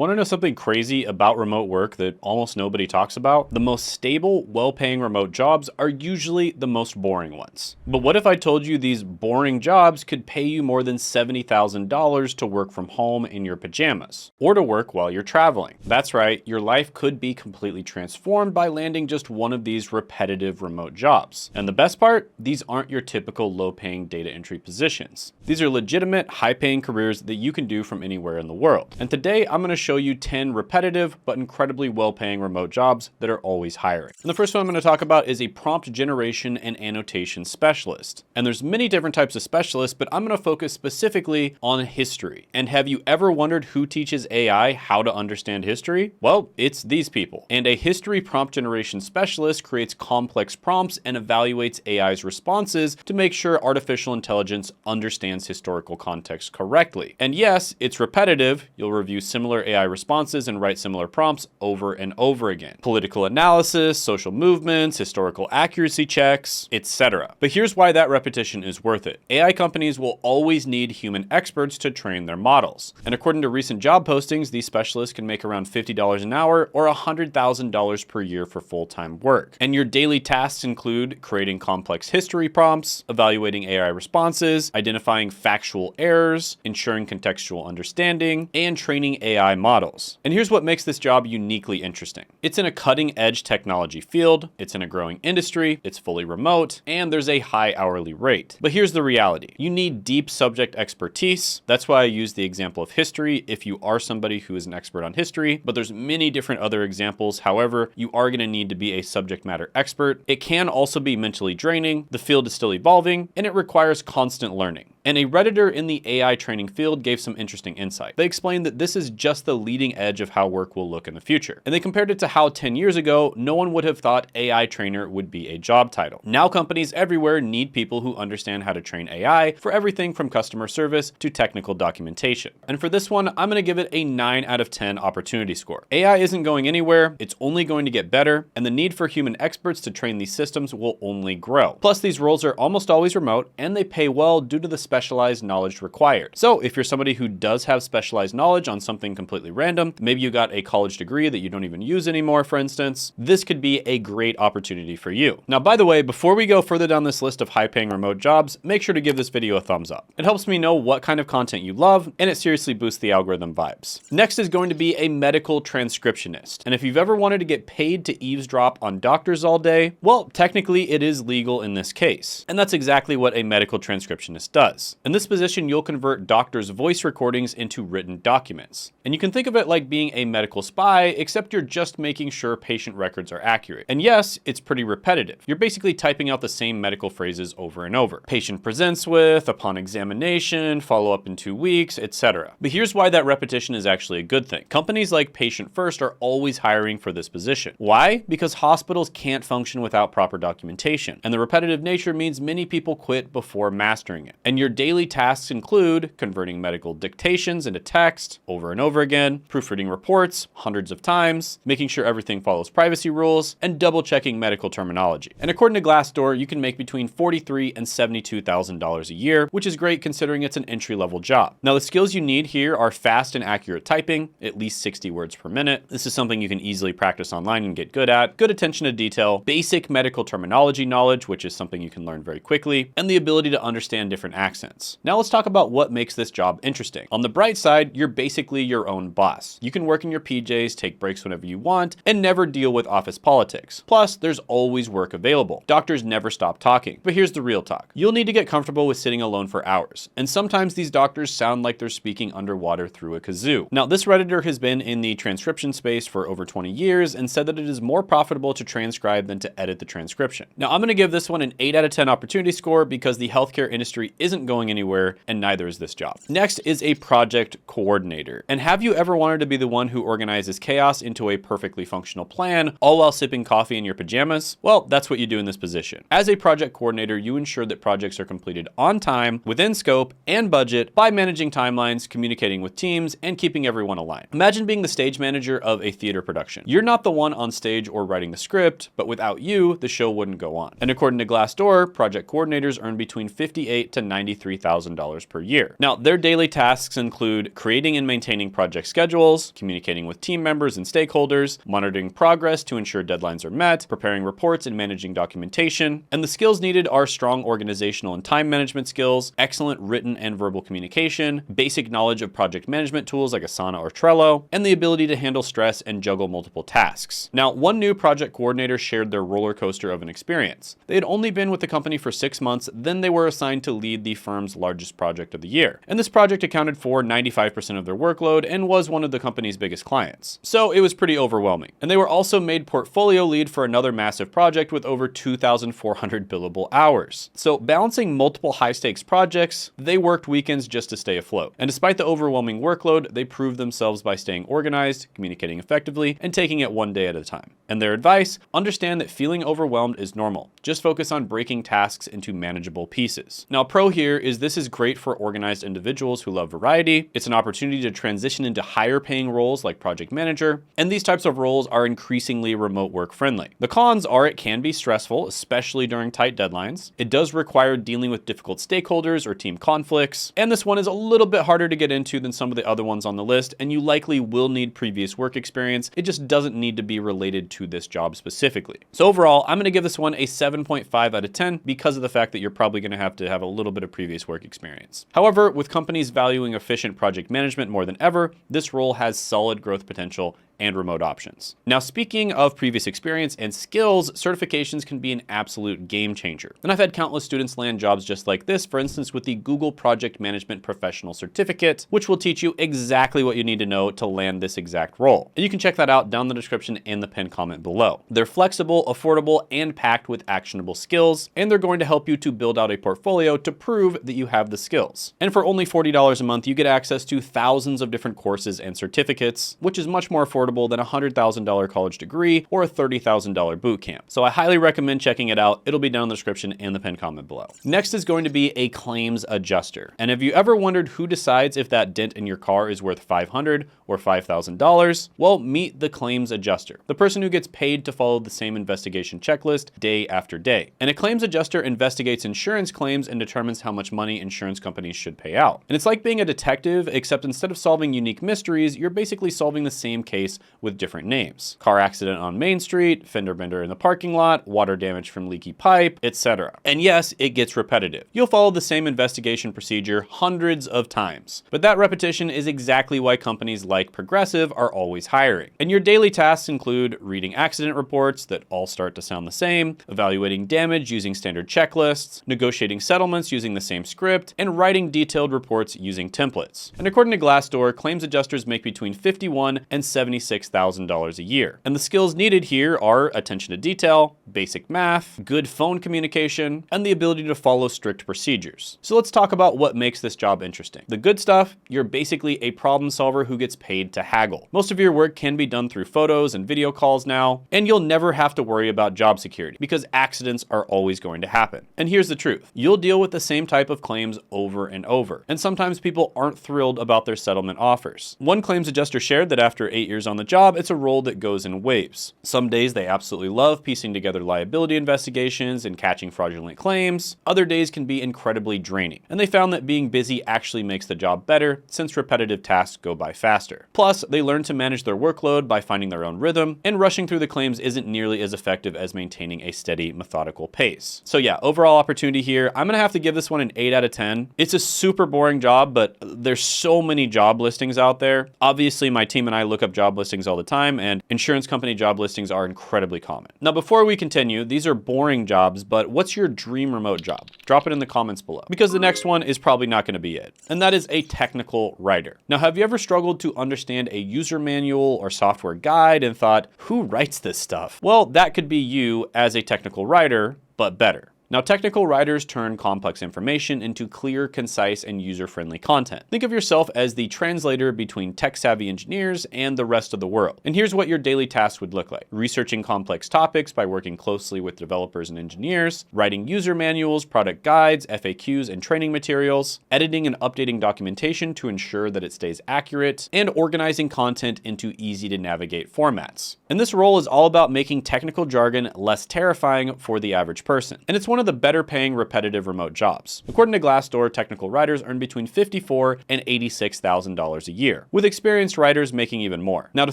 Want to know something crazy about remote work that almost nobody talks about? The most stable, well-paying remote jobs are usually the most boring ones. But what if I told you these boring jobs could pay you more than $70,000 to work from home in your pajamas, or to work while you're traveling? That's right, your life could be completely transformed by landing just one of these repetitive remote jobs. And the best part? These aren't your typical low-paying data entry positions. These are legitimate, high-paying careers that you can do from anywhere in the world. And today, I'm going to show you 10 repetitive but incredibly well-paying remote jobs that are always hiring. And the first one I'm going to talk about is a prompt generation and annotation specialist. And there's many different types of specialists, but I'm going to focus specifically on history. And have you ever wondered who teaches AI how to understand history? Well, it's these people. And a history prompt generation specialist creates complex prompts and evaluates AI's responses to make sure artificial intelligence understands historical context correctly. And yes, it's repetitive. You'll review similar AI responses and write similar prompts over and over again. Political analysis, social movements, historical accuracy checks, etc. But here's why that repetition is worth it. AI companies will always need human experts to train their models. And according to recent job postings, these specialists can make around $50 an hour or $100,000 per year for full-time work. And your daily tasks include creating complex history prompts, evaluating AI responses, identifying factual errors, ensuring contextual understanding, and training AI models. And here's what makes this job uniquely interesting. It's in a cutting-edge technology field, it's in a growing industry, it's fully remote, and there's a high hourly rate. But here's the reality. You need deep subject expertise. That's why I use the example of history if you are somebody who is an expert on history, but there's many different other examples. However, you are going to need to be a subject matter expert. It can also be mentally draining, the field is still evolving, and it requires constant learning. And a Redditor in the AI training field gave some interesting insight. They explained that this is just the leading edge of how work will look in the future. And they compared it to how 10 years ago, no one would have thought AI trainer would be a job title. Now companies everywhere need people who understand how to train AI for everything from customer service to technical documentation. And for this one, I'm going to give it a 9 out of 10 opportunity score. AI isn't going anywhere, it's only going to get better, and the need for human experts to train these systems will only grow. Plus, these roles are almost always remote, and they pay well due to the specialized knowledge required. So if you're somebody who does have specialized knowledge on something completely random, maybe you got a college degree that you don't even use anymore, for instance, this could be a great opportunity for you. Now, by the way, before we go further down this list of high-paying remote jobs, make sure to give this video a thumbs up. It helps me know what kind of content you love, and it seriously boosts the algorithm vibes. Next is going to be a medical transcriptionist. And if you've ever wanted to get paid to eavesdrop on doctors all day, well, technically it is legal in this case. And that's exactly what a medical transcriptionist does. In this position, you'll convert doctors' voice recordings into written documents. And you can think of it like being a medical spy, except you're just making sure patient records are accurate. And yes, it's pretty repetitive. You're basically typing out the same medical phrases over and over. Patient presents with, upon examination, follow up in 2 weeks, etc. But here's why that repetition is actually a good thing. Companies like Patient First are always hiring for this position. Why? Because hospitals can't function without proper documentation. And the repetitive nature means many people quit before mastering it. And your daily tasks include converting medical dictations into text over and over again, proofreading reports hundreds of times, making sure everything follows privacy rules, and double checking medical terminology. And according to Glassdoor, you can make between $43,000 and $72,000 a year, which is great considering it's an entry-level job. Now, the skills you need here are fast and accurate typing, at least 60 words per minute. This is something you can easily practice online and get good at, good attention to detail, basic medical terminology knowledge, which is something you can learn very quickly, and the ability to understand different accents. Now let's talk about what makes this job interesting. On the bright side, you're basically your own boss. You can work in your PJs, take breaks whenever you want, and never deal with office politics. Plus, there's always work available. Doctors never stop talking. But here's the real talk. You'll need to get comfortable with sitting alone for hours. And sometimes these doctors sound like they're speaking underwater through a kazoo. Now, this Redditor has been in the transcription space for over 20 years and said that it is more profitable to transcribe than to edit the transcription. Now, I'm going to give this one an 8 out of 10 opportunity score because the healthcare industry isn't going anywhere, and neither is this job. Next is a project coordinator. And have you ever wanted to be the one who organizes chaos into a perfectly functional plan, all while sipping coffee in your pajamas? Well, that's what you do in this position. As a project coordinator, you ensure that projects are completed on time, within scope, and budget by managing timelines, communicating with teams, and keeping everyone aligned. Imagine being the stage manager of a theater production. You're not the one on stage or writing the script, but without you, the show wouldn't go on. And according to Glassdoor, project coordinators earn between $58,000 to $93,000 per year. Now, their daily tasks include creating and maintaining project schedules, communicating with team members and stakeholders, monitoring progress to ensure deadlines are met, preparing reports and managing documentation. And the skills needed are strong organizational and time management skills, excellent written and verbal communication, basic knowledge of project management tools like Asana or Trello, and the ability to handle stress and juggle multiple tasks. Now, one new project coordinator shared their roller coaster of an experience. They had only been with the company for 6 months, then they were assigned to lead the firm's largest project of the year. And this project accounted for 95% of their workload and was one of the company's biggest clients. So it was pretty overwhelming. And they were also made portfolio lead for another massive project with over 2,400 billable hours. So balancing multiple high-stakes projects, they worked weekends just to stay afloat. And despite the overwhelming workload, they proved themselves by staying organized, communicating effectively, and taking it one day at a time. And their advice, understand that feeling overwhelmed is normal. Just focus on breaking tasks into manageable pieces. Now, pro here is this is great for organized individuals who love variety. It's an opportunity to transition into higher paying roles like project manager. And these types of roles are increasingly remote work friendly. The cons are it can be stressful, especially during tight deadlines. It does require dealing with difficult stakeholders or team conflicts. And this one is a little bit harder to get into than some of the other ones on the list. And you likely will need previous work experience. It just doesn't need to be related to this job specifically. So overall, I'm going to give this one a 7.5 out of 10 because of the fact that you're probably going to have a little bit of previous work experience. However, with companies valuing efficient project management more than ever, this role has solid growth potential and remote options. Now, speaking of previous experience and skills, certifications can be an absolute game changer. And I've had countless students land jobs just like this, for instance, with the Google Project Management Professional Certificate, which will teach you exactly what you need to know to land this exact role. And you can check that out down in the description and the pinned comment below. They're flexible, affordable, and packed with actionable skills, and they're going to help you to build out a portfolio to prove that you have the skills. And for only $40 a month, you get access to thousands of different courses and certificates, which is much more affordable than a $100,000 college degree or a $30,000 boot camp. So I highly recommend checking it out. It'll be down in the description and the pinned comment below. Next is going to be a claims adjuster. And have you ever wondered who decides if that dent in your car is worth $500 or $5,000? Well, meet the claims adjuster, the person who gets paid to follow the same investigation checklist day after day. And a claims adjuster investigates insurance claims and determines how much money insurance companies should pay out. And it's like being a detective, except instead of solving unique mysteries, you're basically solving the same case with different names. Car accident on Main Street, fender bender in the parking lot, water damage from leaky pipe, etc. And yes, it gets repetitive. You'll follow the same investigation procedure hundreds of times. But that repetition is exactly why companies like Progressive are always hiring. And your daily tasks include reading accident reports that all start to sound the same, evaluating damage using standard checklists, negotiating settlements using the same script, and writing detailed reports using templates. And according to Glassdoor, claims adjusters make between $51,000 and $76,000 a year. And the skills needed here are attention to detail, basic math, good phone communication, and the ability to follow strict procedures. So let's talk about what makes this job interesting. The good stuff, you're basically a problem solver who gets paid to haggle. Most of your work can be done through photos and video calls now, and you'll never have to worry about job security because accidents are always going to happen. And here's the truth. You'll deal with the same type of claims over and over, and sometimes people aren't thrilled about their settlement offers. One claims adjuster shared that after 8 years on the job, it's a role that goes in waves. Some days they absolutely love piecing together liability investigations and catching fraudulent claims. Other days can be incredibly draining. And they found that being busy actually makes the job better since repetitive tasks go by faster. Plus, they learn to manage their workload by finding their own rhythm, and rushing through the claims isn't nearly as effective as maintaining a steady, methodical pace. So yeah, overall opportunity here, I'm gonna have to give this one an 8 out of 10. It's a super boring job, but there's so many job listings out there. Obviously, my team and I look up job listings all the time, and insurance company job listings are incredibly common. Now, before we continue, these are boring jobs, but what's your dream remote job? Drop it in the comments below, because the next one is probably not going to be it. And that is a technical writer. Now, have you ever struggled to understand a user manual or software guide and thought, who writes this stuff? Well, that could be you as a technical writer, but better. Now, technical writers turn complex information into clear, concise, and user-friendly content. Think of yourself as the translator between tech-savvy engineers and the rest of the world. And here's what your daily tasks would look like. Researching complex topics by working closely with developers and engineers, writing user manuals, product guides, FAQs, and training materials, editing and updating documentation to ensure that it stays accurate, and organizing content into easy-to-navigate formats. And this role is all about making technical jargon less terrifying for the average person. And it's one of of the better paying repetitive remote jobs. According to Glassdoor, technical writers earn between $54,000 and $86,000 a year, with experienced writers making even more. Now, to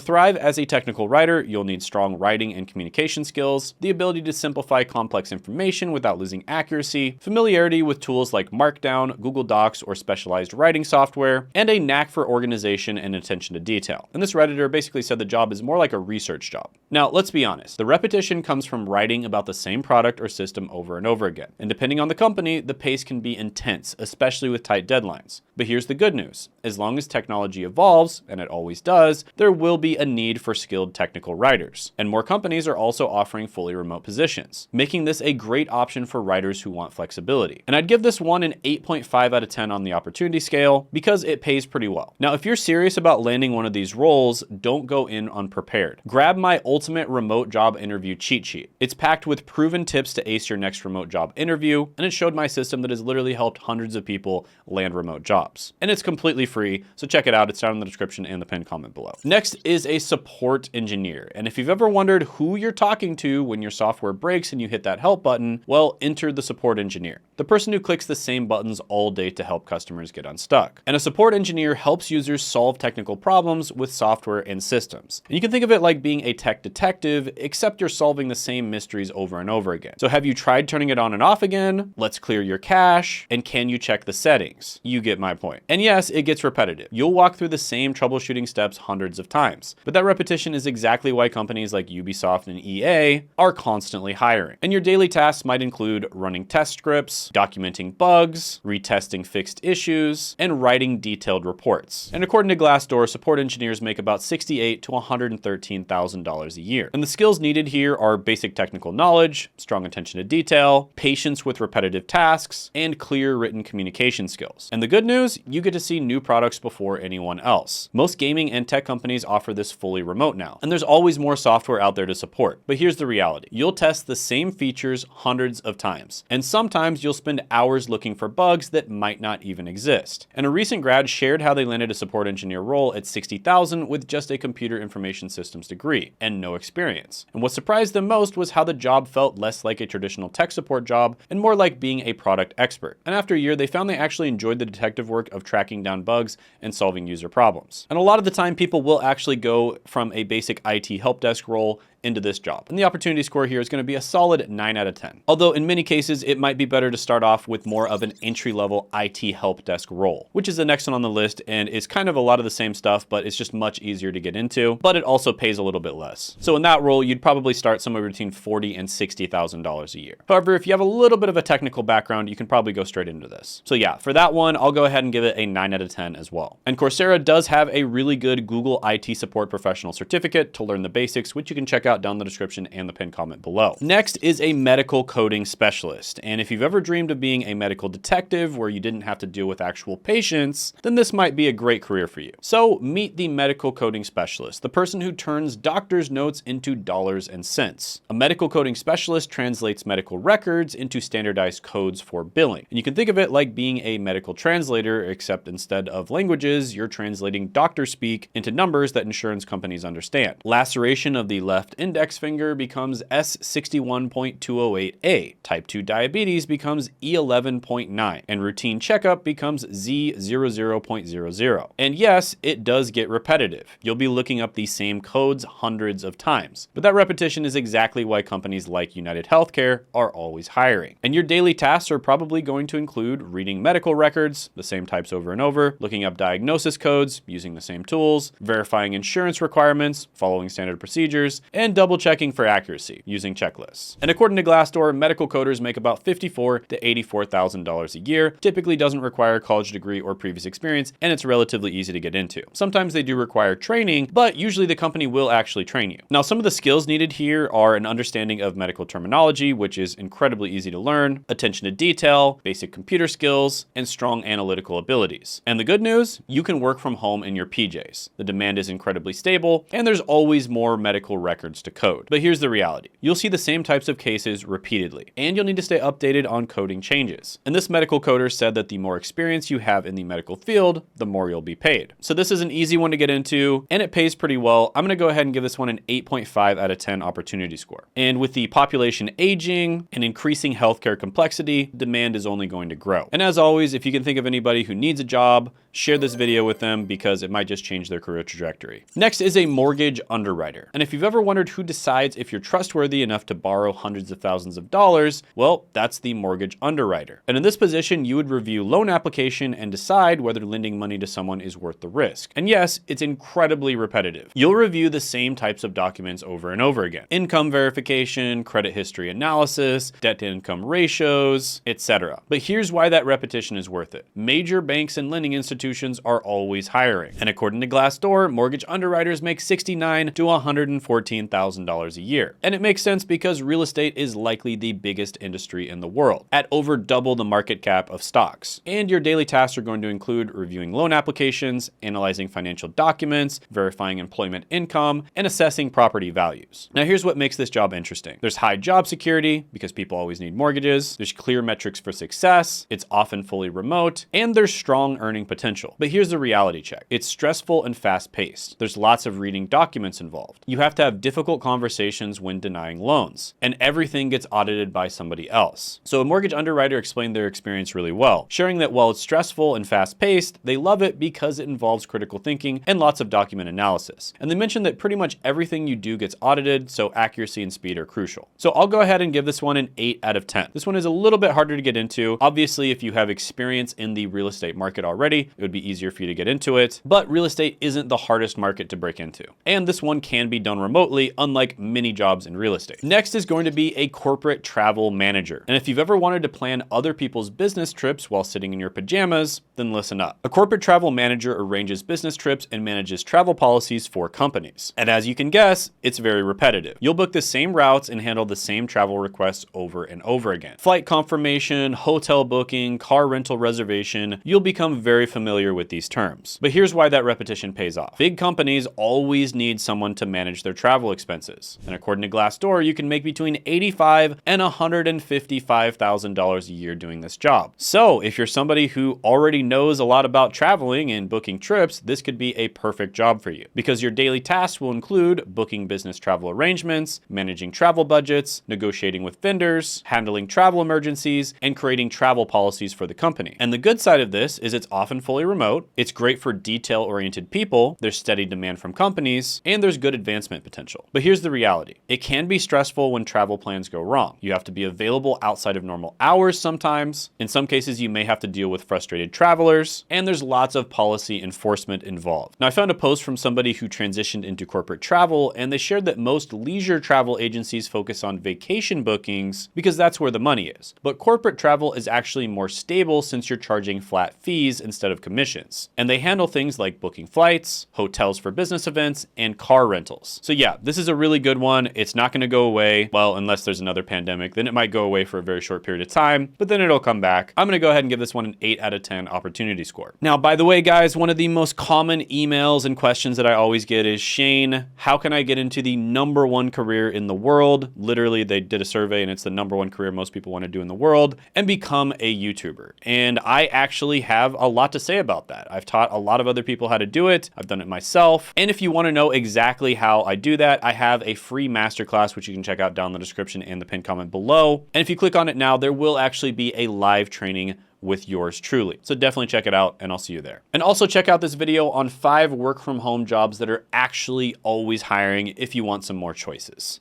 thrive as a technical writer, you'll need strong writing and communication skills, the ability to simplify complex information without losing accuracy, familiarity with tools like Markdown, Google Docs, or specialized writing software, and a knack for organization and attention to detail. And this Redditor basically said the job is more like a research job. Now, let's be honest. The repetition comes from writing about the same product or system over and over again. And depending on the company, the pace can be intense, especially with tight deadlines. But here's the good news. As long as technology evolves, and it always does, there will be a need for skilled technical writers. And more companies are also offering fully remote positions, making this a great option for writers who want flexibility. And I'd give this one an 8.5 out of 10 on the opportunity scale because it pays pretty well. Now, if you're serious about landing one of these roles, don't go in unprepared. Grab my ultimate remote job interview cheat sheet. It's packed with proven tips to ace your next remote job interview, and it showed my system that has literally helped hundreds of people land remote jobs. And it's completely free, so check it out. It's down in the description and the pinned comment below. Next is a support engineer. And if you've ever wondered who you're talking to when your software breaks and you hit that help button, well, enter the support engineer, the person who clicks the same buttons all day to help customers get unstuck. And a support engineer helps users solve technical problems with software and systems. And you can think of it like being a tech detective, except you're solving the same mysteries over and over again. So have you tried turning it on and off again? Let's clear your cache. And can you check the settings? You get my point. And yes, it gets repetitive. You'll walk through the same troubleshooting steps hundreds of times. But that repetition is exactly why companies like Ubisoft and EA are constantly hiring. And your daily tasks might include running test scripts, documenting bugs, retesting fixed issues, and writing detailed reports. And according to Glassdoor, support engineers make about $68,000 to $113,000 a year. And the skills needed here are basic technical knowledge, strong attention to detail, patience with repetitive tasks, and clear written communication skills. And the good news, you get to see new products before anyone else. Most gaming and tech companies offer this fully remote now, and there's always more software out there to support. But here's the reality. You'll test the same features hundreds of times, and sometimes you'll spend hours looking for bugs that might not even exist. And a recent grad shared how they landed a support engineer role at $60,000 with just a computer information systems degree and no experience. And what surprised them most was how the job felt less like a traditional tech support job and more like being a product expert. And after a year, they found they actually enjoyed the detective work of tracking down bugs and solving user problems. And a lot of the time, people will actually go from a basic IT help desk role into this job. And the opportunity score here is going to be a solid 9 out of 10. Although in many cases, it might be better to start off with more of an entry-level IT help desk role, which is the next one on the list and is kind of a lot of the same stuff, but it's just much easier to get into, but it also pays a little bit less. So in that role, you'd probably start somewhere between $40,000 and $60,000 a year. However, if you have a little bit of a technical background, you can probably go straight into this. So yeah, for that one, I'll go ahead and give it a 9 out of 10 as well. And Coursera does have a really good Google IT support professional certificate to learn the basics, which you can check out down in the description and the pinned comment below. Next is a medical coding specialist. And if you've ever dreamed of being a medical detective where you didn't have to deal with actual patients, then this might be a great career for you. So meet the medical coding specialist, the person who turns doctor's notes into dollars and cents. A medical coding specialist translates medical records into standardized codes for billing. And you can think of it like being a medical translator, except instead of languages, you're translating doctor speak into numbers that insurance companies understand. Laceration of the left index finger becomes S61.208A. Type 2 diabetes becomes E11.9. And routine checkup becomes Z00.00. And yes, it does get repetitive. You'll be looking up these same codes hundreds of times. But that repetition is exactly why companies like United Healthcare are always hiring. And your daily tasks are probably going to include reading medical records, the same types over and over, looking up diagnosis codes, using the same tools, verifying insurance requirements, following standard procedures, and double-checking for accuracy using checklists. And according to Glassdoor, medical coders make about $54,000 to $84,000 a year, typically doesn't require a college degree or previous experience, and it's relatively easy to get into. Sometimes they do require training, but usually the company will actually train you. Now, some of the skills needed here are an understanding of medical terminology, which is incredibly easy to learn, attention to detail, basic computer skills, and strong analytical abilities. And the good news, you can work from home in your PJs. The demand is incredibly stable, and there's always more medical records wants to code. But here's the reality. You'll see the same types of cases repeatedly, and you'll need to stay updated on coding changes. And this medical coder said that the more experience you have in the medical field, the more you'll be paid. So this is an easy one to get into, and it pays pretty well. I'm gonna go ahead and give this one an 8.5 out of 10 opportunity score. And with the population aging and increasing healthcare complexity, demand is only going to grow. And as always, if you can think of anybody who needs a job, share this video with them because it might just change their career trajectory. Next is a mortgage underwriter. And if you've ever wondered who decides if you're trustworthy enough to borrow hundreds of thousands of dollars, well, that's the mortgage underwriter. And in this position, you would review loan application and decide whether lending money to someone is worth the risk. And yes, it's incredibly repetitive. You'll review the same types of documents over and over again. Income verification, credit history analysis, debt to income ratios, etc. But here's why that repetition is worth it. Major banks and lending institutions are always hiring. And according to Glassdoor, mortgage underwriters make $69,000 to $114,000 a year. And it makes sense because real estate is likely the biggest industry in the world, at over double the market cap of stocks. And your daily tasks are going to include reviewing loan applications, analyzing financial documents, verifying employment income, and assessing property values. Now here's what makes this job interesting. There's high job security because people always need mortgages. There's clear metrics for success. It's often fully remote, and there's strong earning potential. But here's the reality check. It's stressful and fast-paced. There's lots of reading documents involved. You have to have difficult conversations when denying loans, and everything gets audited by somebody else. So a mortgage underwriter explained their experience really well, sharing that while it's stressful and fast-paced, they love it because it involves critical thinking and lots of document analysis. And they mentioned that pretty much everything you do gets audited, so accuracy and speed are crucial. So I'll go ahead and give this one an 8 out of 10. This one is a little bit harder to get into. Obviously, if you have experience in the real estate market already, it would be easier for you to get into it, but real estate isn't the hardest market to break into. And this one can be done remotely, unlike many jobs in real estate. Next is going to be a corporate travel manager. And if you've ever wanted to plan other people's business trips while sitting in your pajamas, then listen up. A corporate travel manager arranges business trips and manages travel policies for companies. And as you can guess, it's very repetitive. You'll book the same routes and handle the same travel requests over and over again. Flight confirmation, hotel booking, car rental reservation, you'll become very familiar with these terms. But here's why that repetition pays off. Big companies always need someone to manage their travel expenses. And according to Glassdoor, you can make between $85,000 and $155,000 a year doing this job. So if you're somebody who already knows a lot about traveling and booking trips, this could be a perfect job for you because your daily tasks will include booking business travel arrangements, managing travel budgets, negotiating with vendors, handling travel emergencies, and creating travel policies for the company. And the good side of this is it's often fully remote, it's great for detail-oriented people, there's steady demand from companies, and there's good advancement potential. But here's the reality. It can be stressful when travel plans go wrong. You have to be available outside of normal hours sometimes. In some cases, you may have to deal with frustrated travelers, and there's lots of policy enforcement involved. Now, I found a post from somebody who transitioned into corporate travel, and they shared that most leisure travel agencies focus on vacation bookings because that's where the money is. But corporate travel is actually more stable since you're charging flat fees instead of commissions. And they handle things like booking flights, hotels for business events, and car rentals. So yeah, this is a really good one. It's not going to go away. Well, unless there's another pandemic, then it might go away for a very short period of time, but then it'll come back. I'm going to go ahead and give this one an 8 out of 10 opportunity score. Now, by the way, guys, one of the most common emails and questions that I always get is, Shane, how can I get into the #1 career in the world? Literally, they did a survey and it's the #1 career most people want to do in the world, and become a YouTuber. And I actually have a lot to say about that. I've taught a lot of other people how to do it. I've done it myself. And if you want to know exactly how I do that, I have a free masterclass, which you can check out down in the description and the pinned comment below. And if you click on it now, there will actually be a live training with yours truly. So definitely check it out and I'll see you there. And also check out this video on 5 work from home jobs that are actually always hiring if you want some more choices.